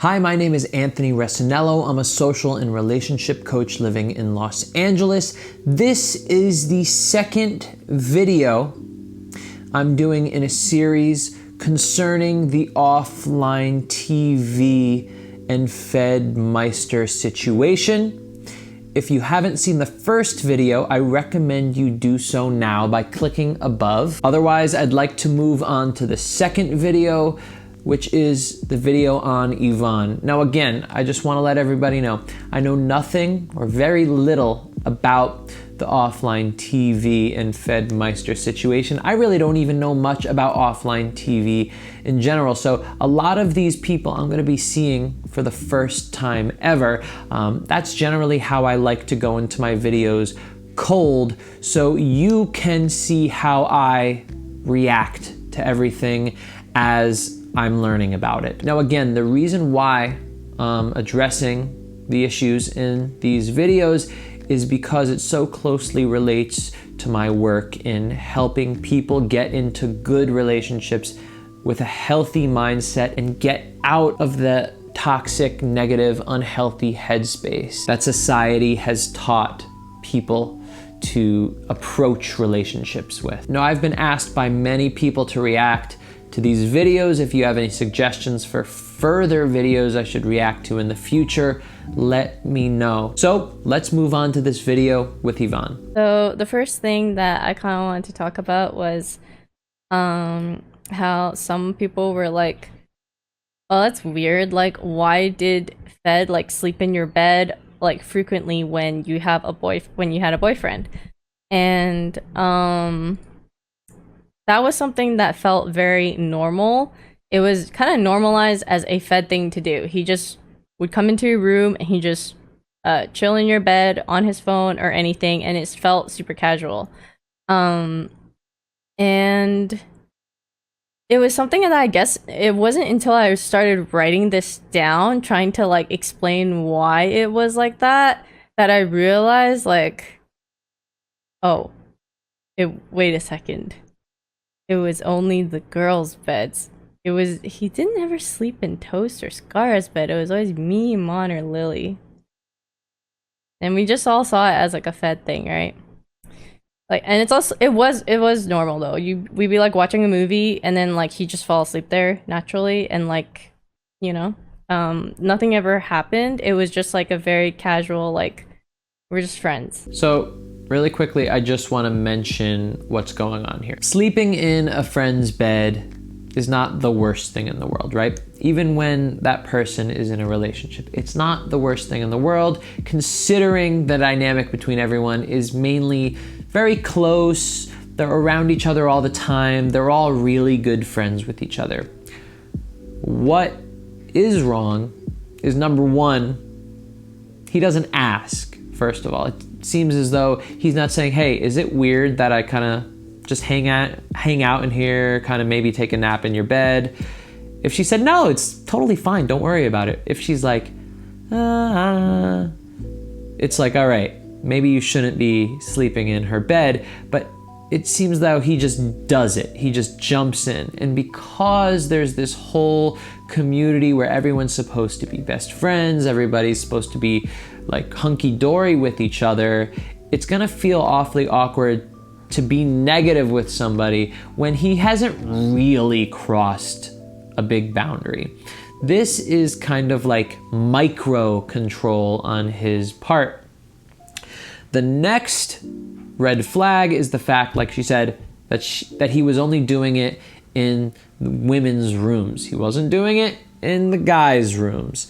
Hi, my name is Anthony Resinello. I'm a social and relationship coach living in Los Angeles. This is the second video I'm doing in a series concerning the offline TV and FEDMYSTER situation. If you haven't seen the first video, I recommend you do so now by clicking above. Otherwise, I'd like to move on to the second video, which is the video on Yvonne. Now again, I just want to let everybody know, I know nothing or very little about the offline TV and FEDMYSTER situation. I really don't even know much about offline TV in general. So a lot of these people I'm gonna be seeing for the first time ever. That's generally how I like to go into my videos cold, so you can see how I react to everything as I'm learning about it. Now again, the reason why I'm addressing the issues in these videos is because it so closely relates to my work in helping people get into good relationships with a healthy mindset and get out of the toxic, negative, unhealthy headspace that society has taught people to approach relationships with. Now, I've been asked by many people to react to these videos. If you have any suggestions for further videos I should react to in the future, let me know. So let's move on to this video with Yvonne. So the first thing that I kind of wanted to talk about was how some people were like, oh, that's weird. Like, why did Fed like sleep in your bed like frequently when you have a when you had a boyfriend? And that was something that felt very normal. It was kind of normalized as a Fed thing to do. He just would come into your room and he just chill in your bed on his phone or anything, and it felt super casual. And it was something that I guess it wasn't until I started writing this down, trying to like explain why it was like that I realized like, oh, wait a second. It was only the girls' beds. He didn't ever sleep in Toast or Scar's bed. It was always me, Mon, or Lily. And we just all saw it as like a Fed thing, right? Like, and it's also, it was normal though. We'd be like watching a movie and then like he'd just fall asleep there naturally, and like, you know, nothing ever happened. It was just like a very casual, like, we're just friends. So really quickly, I just want to mention what's going on here. Sleeping in a friend's bed is not the worst thing in the world, right? Even when that person is in a relationship, it's not the worst thing in the world, considering the dynamic between everyone is mainly very close. They're around each other all the time. They're all really good friends with each other. What is wrong is, number one, he doesn't ask, first of all. It seems as though he's not saying, hey, is it weird that I kind of just hang out in here, kind of maybe take a nap in your bed? If she said no, it's totally fine, don't worry about it. If she's like, it's like, all right, maybe you shouldn't be sleeping in her bed. But it seems though he just does it. He just jumps in. And because there's this whole community where everyone's supposed to be best friends, everybody's supposed to be like hunky-dory with each other, it's gonna feel awfully awkward to be negative with somebody when he hasn't really crossed a big boundary. This is kind of like micro control on his part. The next red flag is the fact, like she said, that he was only doing it in the women's rooms. He wasn't doing it in the guys' rooms.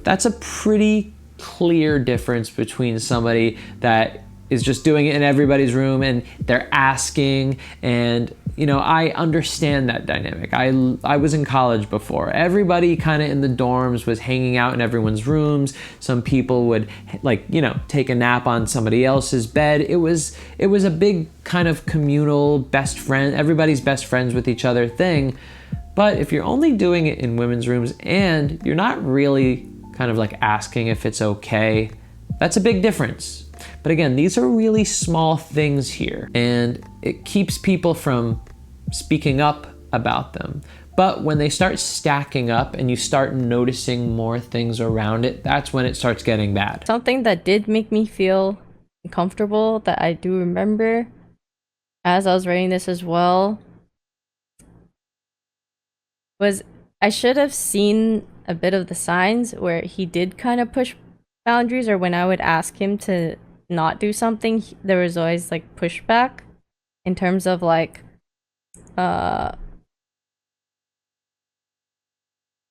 That's a pretty clear difference between somebody that is just doing it in everybody's room and they're asking. And you know, I understand that dynamic. I was in college before. Everybody kind of in the dorms was hanging out in everyone's rooms. Some people would, like, you know, take a nap on somebody else's bed. It was a big kind of communal best friend, everybody's best friends with each other thing. But if you're only doing it in women's rooms and you're not really kind of like asking if it's okay, that's a big difference. But again, these are really small things here, and it keeps people from speaking up about them. But when they start stacking up and you start noticing more things around it, that's when it starts getting bad. Something that did make me feel uncomfortable that I do remember as I was writing this as well was I should have seen a bit of the signs where he did kind of push boundaries, or when I would ask him to not do something, there was always like pushback in terms of like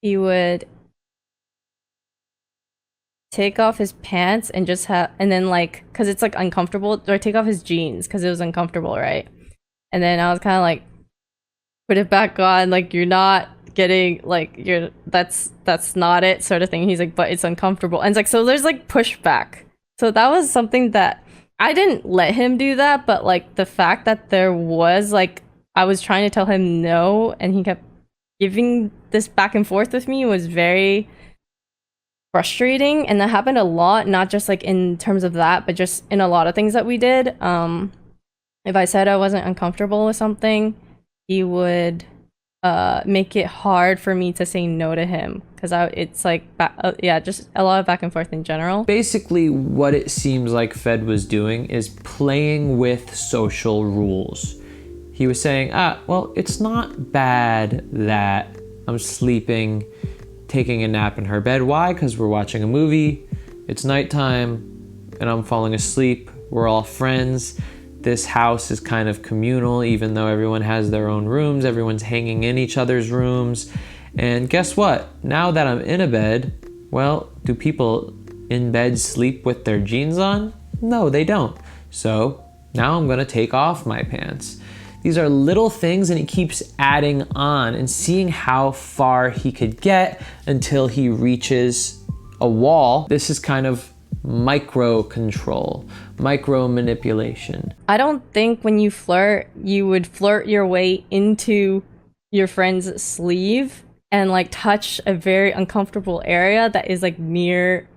he would take off his pants and just have, and then like, cause it's like uncomfortable, or take off his jeans cause it was uncomfortable, right? And then I was kind of like, put it back on, like you're not getting, like you're, that's not it, sort of thing. He's like, but it's uncomfortable. And it's like, so there's like pushback. So that was something that I didn't let him do that, but like the fact that there was like, I was trying to tell him no, and he kept giving this back and forth with me was very frustrating. And that happened a lot, not just like in terms of that, but just in a lot of things that we did. If I said I wasn't uncomfortable with something, he would make it hard for me to say no to him, because it's like yeah, just a lot of back and forth in general. Basically what it seems like Fed was doing is playing with social rules. He was saying, well, it's not bad that I'm sleeping, taking a nap in her bed. Why? Because we're watching a movie, it's nighttime, and I'm falling asleep. We're all friends. This house is kind of communal, even though everyone has their own rooms. Everyone's hanging in each other's rooms. And guess what? Now that I'm in a bed, well, do people in bed sleep with their jeans on? No, they don't. So now I'm gonna take off my pants. These are little things, and he keeps adding on and seeing how far he could get until he reaches a wall. This is kind of micro control, micro manipulation. I don't think when you flirt, you would flirt your way into your friend's sleeve and like touch a very uncomfortable area that is like near,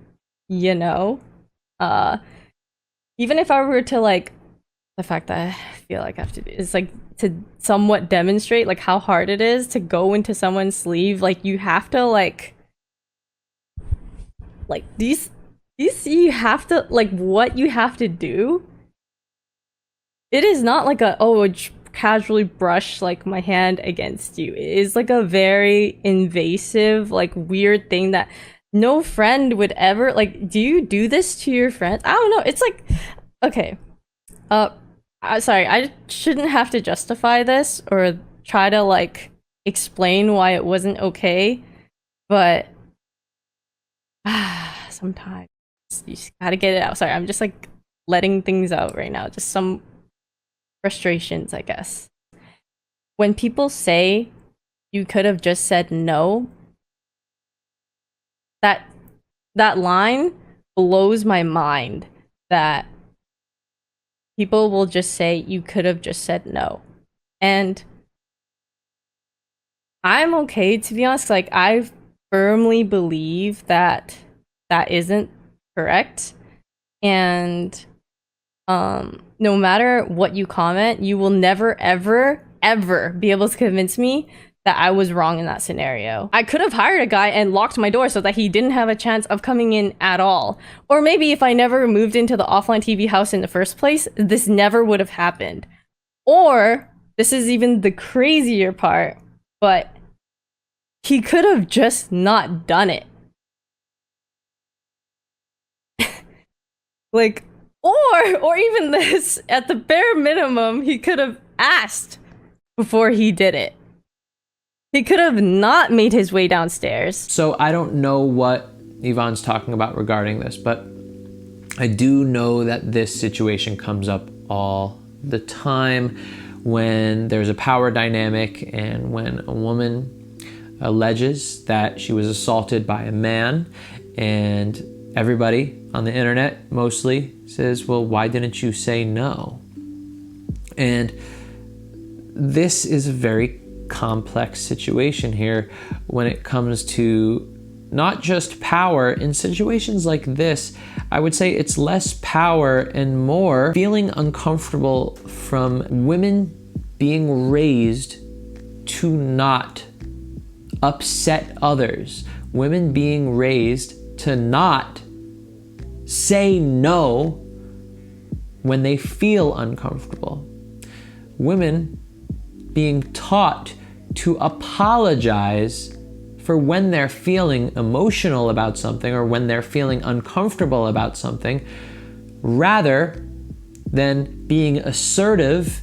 you know, even if I were to like, the fact that I feel like I have to do is like to somewhat demonstrate like how hard it is to go into someone's sleeve. Like you have to like these you have to like what you have to do. It is not like casually brush like my hand against you. It is like a very invasive, like weird thing that no friend would ever like. Do you do this to your friends? I don't know. It's like, okay. Sorry, I shouldn't have to justify this or try to like explain why it wasn't okay, but sometimes you just gotta get it out. Sorry, I'm just like letting things out right now. Just some frustrations, I guess. When people say you could have just said no, that line blows my mind, that people will just say you could have just said no. And I'm okay, to be honest. Like, I firmly believe that that isn't correct. And no matter what you comment, you will never, ever, ever be able to convince me that I was wrong in that scenario. I could have hired a guy and locked my door so that he didn't have a chance of coming in at all. Or maybe if I never moved into the offline TV house in the first place, this never would have happened. Or, this is even the crazier part, but he could have just not done it. Like, or even this, at the bare minimum, he could have asked before he did it. He could have not made his way downstairs. So I don't know what Yvonne's talking about regarding this, but I do know that this situation comes up all the time when there's a power dynamic and when a woman alleges that she was assaulted by a man, and everybody on the internet mostly says, well, why didn't you say no? And this is a very complex situation here when it comes to not just power. In situations like this, I would say it's less power and more feeling uncomfortable from women being raised to not upset others. Women being raised to not say no when they feel uncomfortable. Women being taught to apologize for when they're feeling emotional about something or when they're feeling uncomfortable about something, rather than being assertive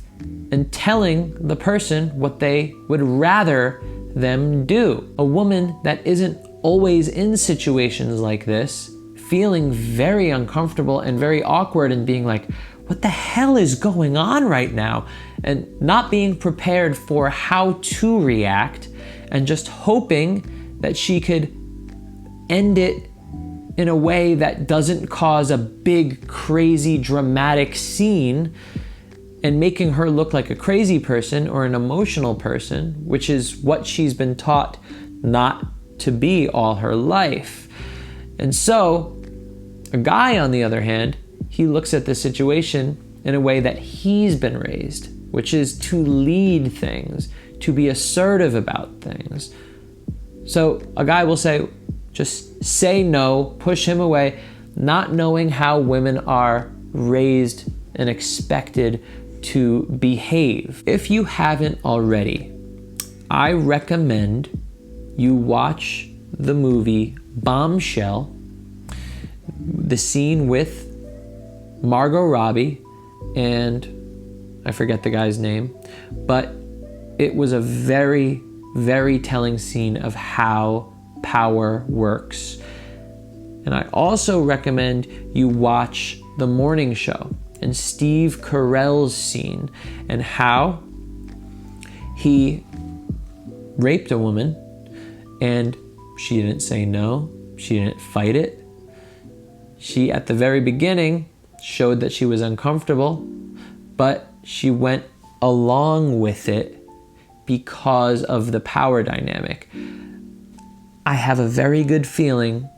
and telling the person what they would rather them do. A woman that isn't always in situations like this, feeling very uncomfortable and very awkward and being like, what the hell is going on right now? And not being prepared for how to react and just hoping that she could end it in a way that doesn't cause a big, crazy, dramatic scene and making her look like a crazy person or an emotional person, which is what she's been taught not to be all her life. And so, a guy, on the other hand, he looks at the situation in a way that he's been raised, which is to lead things, to be assertive about things. So a guy will say, just say no, push him away, not knowing how women are raised and expected to behave. If you haven't already, I recommend you watch the movie Bombshell, the scene with Margot Robbie and I forget the guy's name, but it was a very, very telling scene of how power works. And I also recommend you watch The Morning Show and Steve Carell's scene and how he raped a woman and she didn't say no, she didn't fight it. She, at the very beginning, showed that she was uncomfortable, but she went along with it because of the power dynamic. I have a very good feeling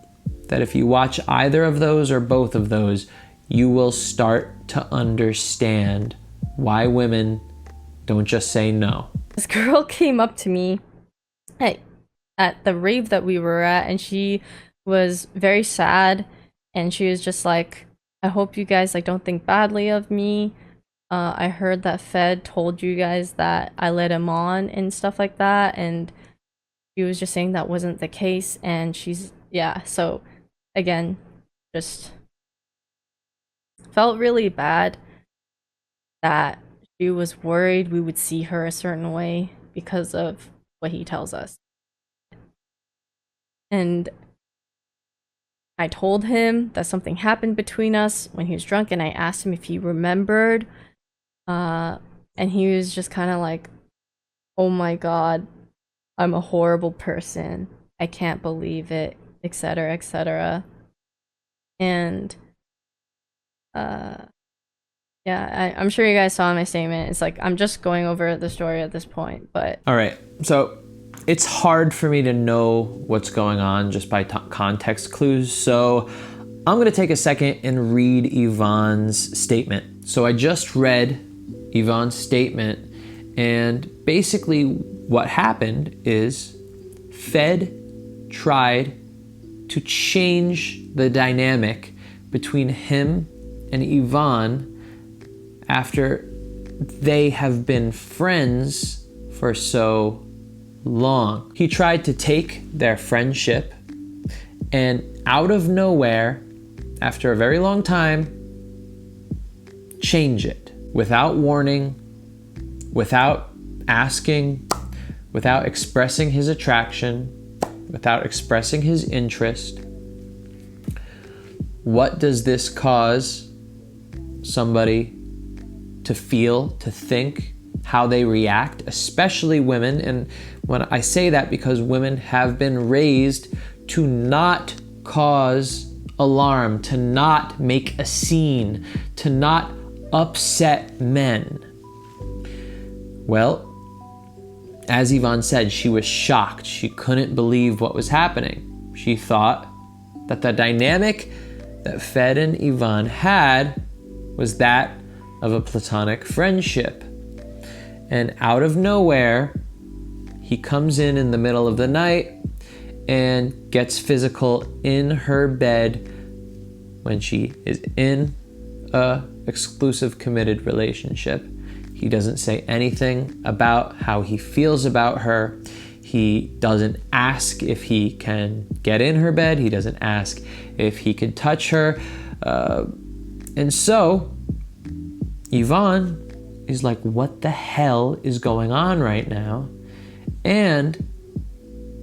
that if you watch either of those or both of those, you will start to understand why women don't just say no. This girl came up to me at the rave that we were at, and she was very sad, and she was just like, I hope you guys don't think badly of me. I heard that Fed told you guys that I led him on and stuff like that, and she was just saying that wasn't the case. And so again, just felt really bad that she was worried we would see her a certain way because of what he tells us. And I told him that something happened between us when he was drunk, and I asked him if he remembered, and he was just kind of like, oh my god, I'm a horrible person, I can't believe it, etc., etc. And I'm sure you guys saw my statement. It's like I'm just going over the story at this point, but all right, so it's hard for me to know what's going on just by context clues, so I'm going to take a second and read Yvonne's statement. So I just read Yvonne's statement, and basically what happened is Fed tried to change the dynamic between him and Yvonne after they have been friends for so long. He tried to take their friendship and out of nowhere, after a very long time, change it without warning, without asking, without expressing his attraction, without expressing his interest. What does this cause somebody to feel, to think, how they react, especially women? And when I say that, because women have been raised to not cause alarm, to not make a scene, to not upset men. Well, as Yvonne said, she was shocked. She couldn't believe what was happening. She thought that the dynamic that Fed and Yvonne had was that of a platonic friendship. And out of nowhere, he comes in the middle of the night and gets physical in her bed when she is in a exclusive committed relationship. He doesn't say anything about how he feels about her. He doesn't ask if he can get in her bed. He doesn't ask if he can touch her. And so Yvonne is like, what the hell is going on right now? And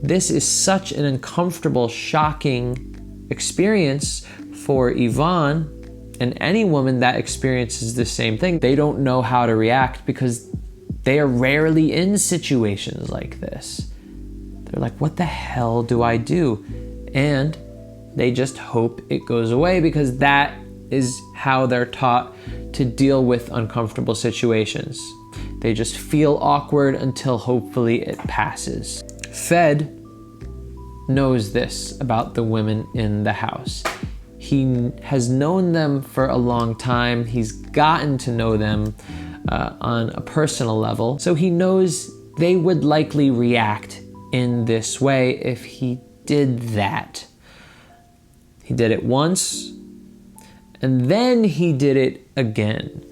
this is such an uncomfortable, shocking experience for Yvonne and any woman that experiences the same thing. They don't know how to react because they are rarely in situations like this. They're like, what the hell do I do? And they just hope it goes away because that is how they're taught to deal with uncomfortable situations. They just feel awkward until hopefully it passes. Fed knows this about the women in the house. He has known them for a long time. He's gotten to know them on a personal level. So he knows they would likely react in this way if he did that. He did it once, and then he did it again,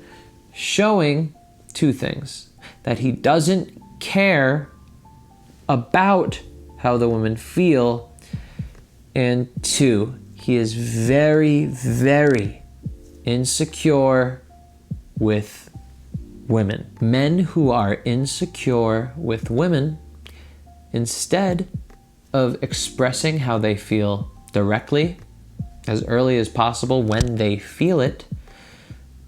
showing two things: that he doesn't care about how the women feel, and two, he is very, very insecure with women. Men who are insecure with women, instead of expressing how they feel directly, as early as possible when they feel it,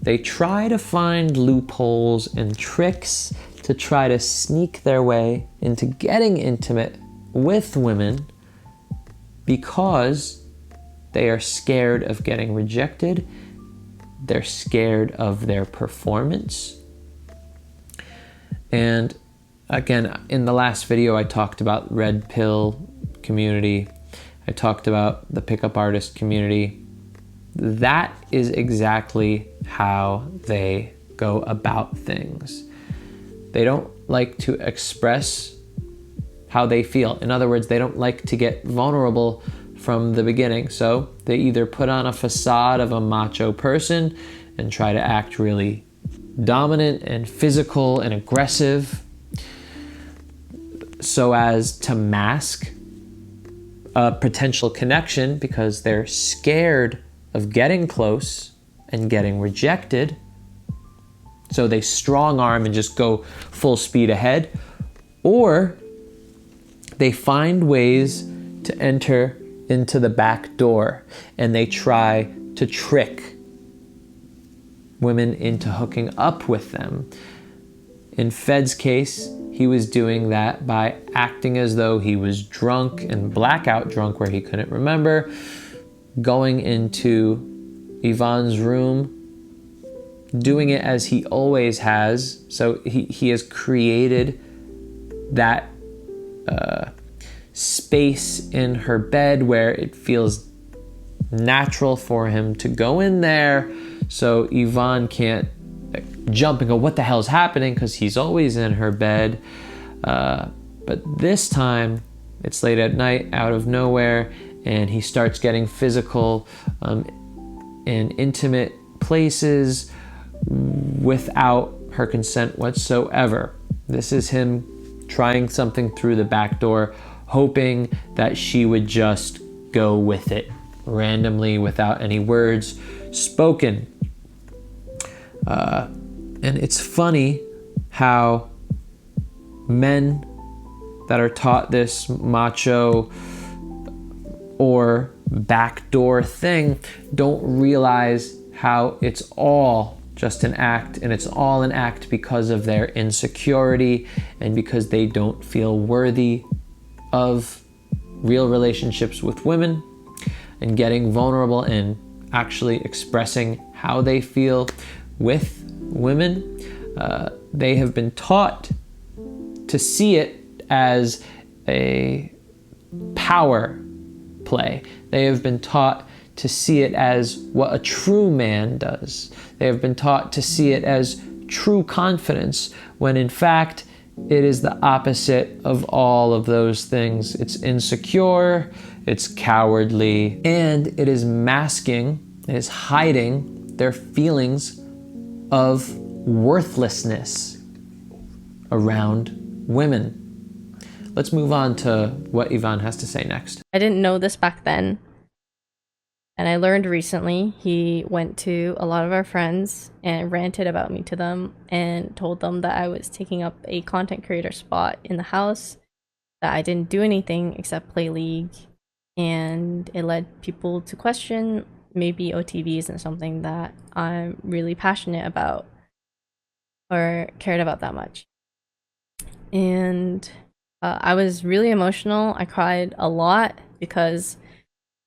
they try to find loopholes and tricks to try to sneak their way into getting intimate with women because they are scared of getting rejected. They're scared of their performance. And again, in the last video, I talked about red pill community. I talked about the pickup artist community. That is exactly how they go about things. They don't like to express how they feel. In other words, they don't like to get vulnerable from the beginning. So they either put on a facade of a macho person and try to act really dominant and physical and aggressive so as to mask a potential connection because they're scared of getting close and getting rejected. So they strong arm and just go full speed ahead. Or they find ways to enter into the back door and they try to trick women into hooking up with them. In Fed's case, he was doing that by acting as though he was drunk and blackout drunk where he couldn't remember, going into Yvonne's room, doing it as he always has. So he has created that space in her bed where it feels natural for him to go in there, so Yvonne can't jump and go, what the hell is happening? Because he's always in her bed. But this time, it's late at night, out of nowhere, and he starts getting physical in intimate places without her consent whatsoever. This is him trying something through the back door, hoping that she would just go with it randomly without any words spoken. And it's funny how men that are taught this macho or backdoor thing don't realize how it's all just an act, and it's all an act because of their insecurity and because they don't feel worthy of real relationships with women and getting vulnerable and actually expressing how they feel with women. They have been taught to see it as a power play. They have been taught to see it as what a true man does. They have been taught to see it as true confidence, when in fact It is the opposite of all of those things. It's insecure, it's cowardly, and it is masking, it is hiding their feelings of worthlessness around women. Let's move on to what Yvonne has to say next. I didn't know this back then. And I learned recently he went to a lot of our friends and ranted about me to them and told them that I was taking up a content creator spot in the house, that I didn't do anything except play League. And it led people to question maybe OTV isn't something that I'm really passionate about or cared about that much. And I was really emotional. I cried a lot because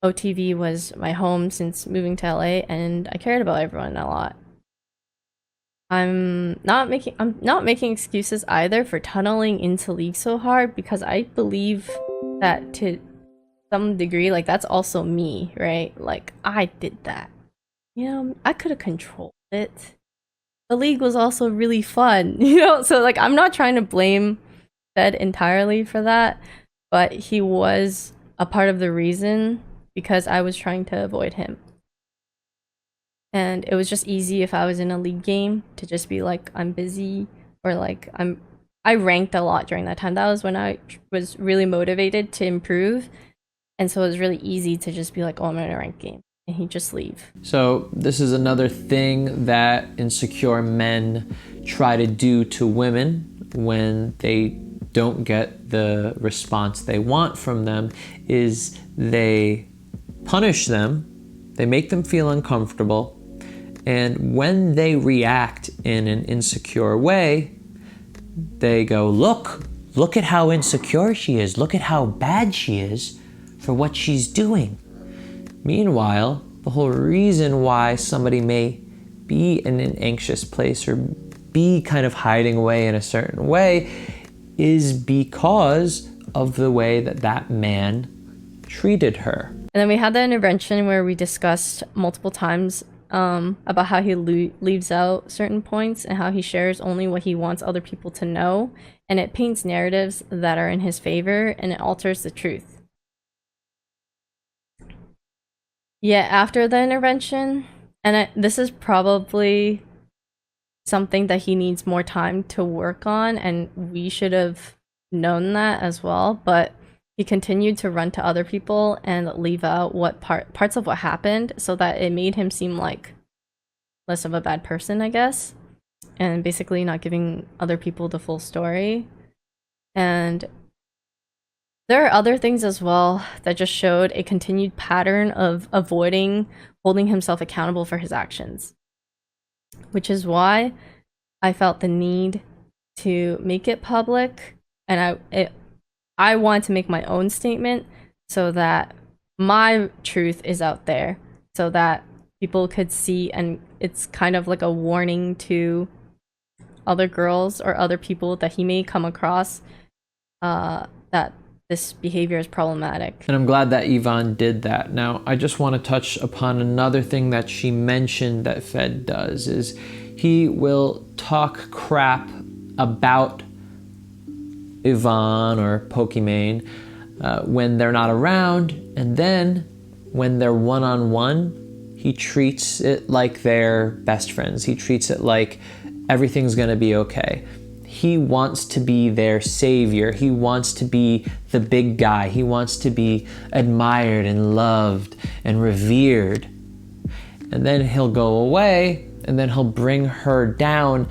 OTV was my home since moving to LA, and I cared about everyone a lot. I'm not making excuses either for tunneling into League so hard, because I believe that to some degree, like, that's also me, right? Like, I did that. You know, I could have controlled it. The League was also really fun, you know? So, like, I'm not trying to blame Fed entirely for that, but he was a part of the reason, because I was trying to avoid him. And it was just easy if I was in a League game to just be like, I'm busy, or like I ranked a lot during that time. That was when I was really motivated to improve. And so it was really easy to just be like, oh, I'm in a ranked game, and he'd just leave. So this is another thing that insecure men try to do to women when they don't get the response they want from them, is they punish them, they make them feel uncomfortable, and when they react in an insecure way, they go, look at how insecure she is, look at how bad she is for what she's doing. Meanwhile, the whole reason why somebody may be in an anxious place or be kind of hiding away in a certain way is because of the way that that man treated her. And then we had the intervention where we discussed multiple times about how he leaves out certain points and how he shares only what he wants other people to know, and it paints narratives that are in his favor, and it alters the truth. Yet after the intervention, and this is probably something that he needs more time to work on, and we should have known that as well, but he continued to run to other people and leave out what parts of what happened, so that it made him seem like less of a bad person, I guess, and basically not giving other people the full story. And there are other things as well that just showed a continued pattern of avoiding holding himself accountable for his actions, which is why I felt the need to make it public, and I want to make my own statement so that my truth is out there, so that people could see, and it's kind of like a warning to other girls or other people that he may come across that this behavior is problematic. And I'm glad that Yvonne did that. Now, I just want to touch upon another thing that she mentioned that Fed does, is he will talk crap about Yvonne or Pokimane when they're not around, and then when they're one-on-one, he treats it like they're best friends. He treats it like everything's gonna be okay. He wants to be their savior. He wants to be the big guy. He wants to be admired and loved and revered. And then he'll go away, and then he'll bring her down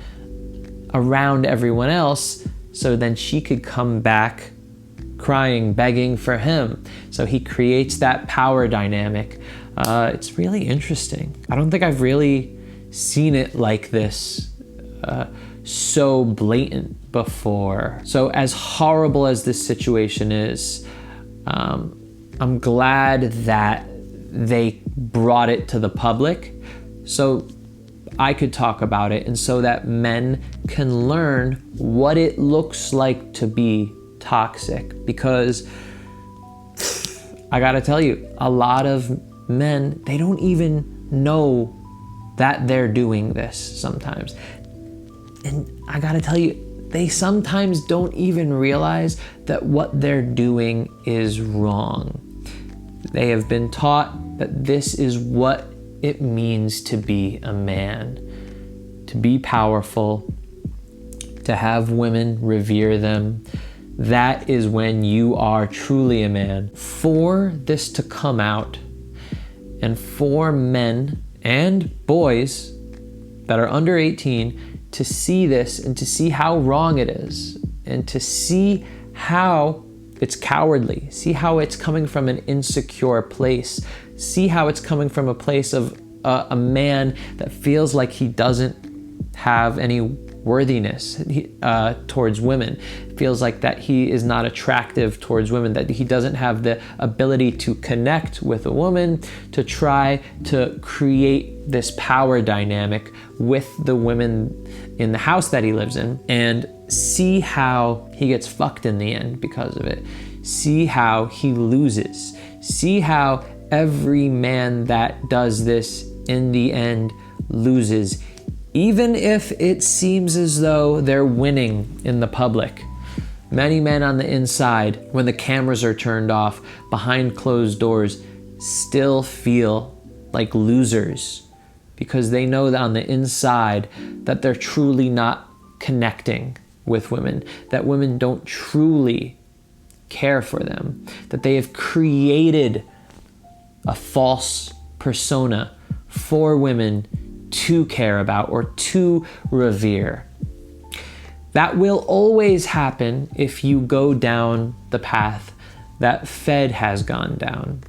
around everyone else, so then she could come back crying, begging for him. So he creates that power dynamic. It's really interesting. I don't think I've really seen it like this, so blatant before. So as horrible as this situation is, I'm glad that they brought it to the public so I could talk about it, and so that men can learn what it looks like to be toxic. Because I gotta tell you, a lot of men, they don't even know that they're doing this sometimes. And I gotta tell you, they sometimes don't even realize that what they're doing is wrong. They have been taught that this is what it means to be a man, to be powerful, to have women revere them. That is when you are truly a man. For this to come out, and for men and boys that are under 18 to see this and to see how wrong it is, and to see how it's cowardly, see how it's coming from an insecure place, see how it's coming from a place of a man that feels like he doesn't have any worthiness towards women, feels like that he is not attractive towards women, that he doesn't have the ability to connect with a woman, to try to create this power dynamic with the women in the house that he lives in, and see how he gets fucked in the end because of it. See how he loses. See how every man that does this in the end loses, even if it seems as though they're winning in the public. Many men on the inside, when the cameras are turned off, behind closed doors, still feel like losers because they know that on the inside that they're truly not connecting with women, that women don't truly care for them, that they have created a false persona for women to care about or to revere. That will always happen if you go down the path that Fed has gone down.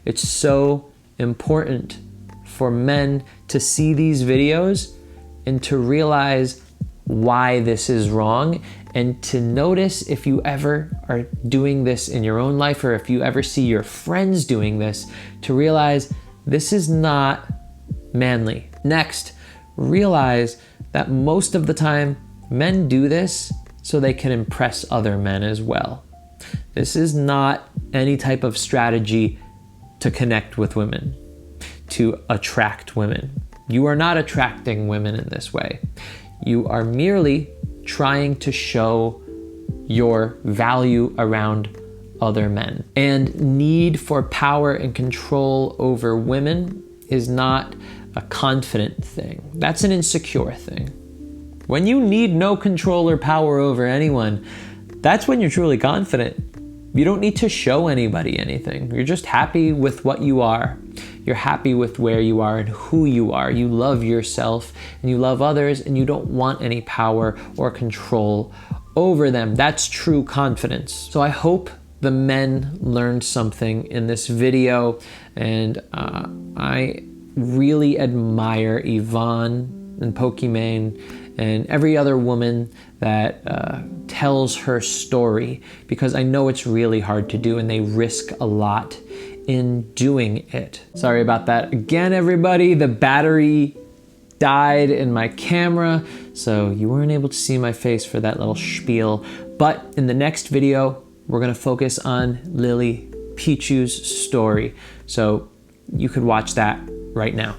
It's so important for men to see these videos and to realize why this is wrong, and to notice if you ever are doing this in your own life, or if you ever see your friends doing this, to realize this is not manly. Next, realize that most of the time men do this so they can impress other men as well. This is not any type of strategy to connect with women, to attract women. You are not attracting women in this way. You are merely trying to show your value around other men. And need for power and control over women is not a confident thing. That's an insecure thing. When you need no control or power over anyone, that's when you're truly confident. You don't need to show anybody anything. You're just happy with what you are. You're happy with where you are and who you are. You love yourself and you love others, and you don't want any power or control over them. That's true confidence. So I hope the men learned something in this video, and I really admire Yvonne and Pokimane and every other woman that tells her story, because I know it's really hard to do and they risk a lot in doing it. Sorry about that again, everybody. The battery died in my camera, so you weren't able to see my face for that little spiel. But in the next video, we're gonna focus on Lily Pichu's story. So you could watch that right now.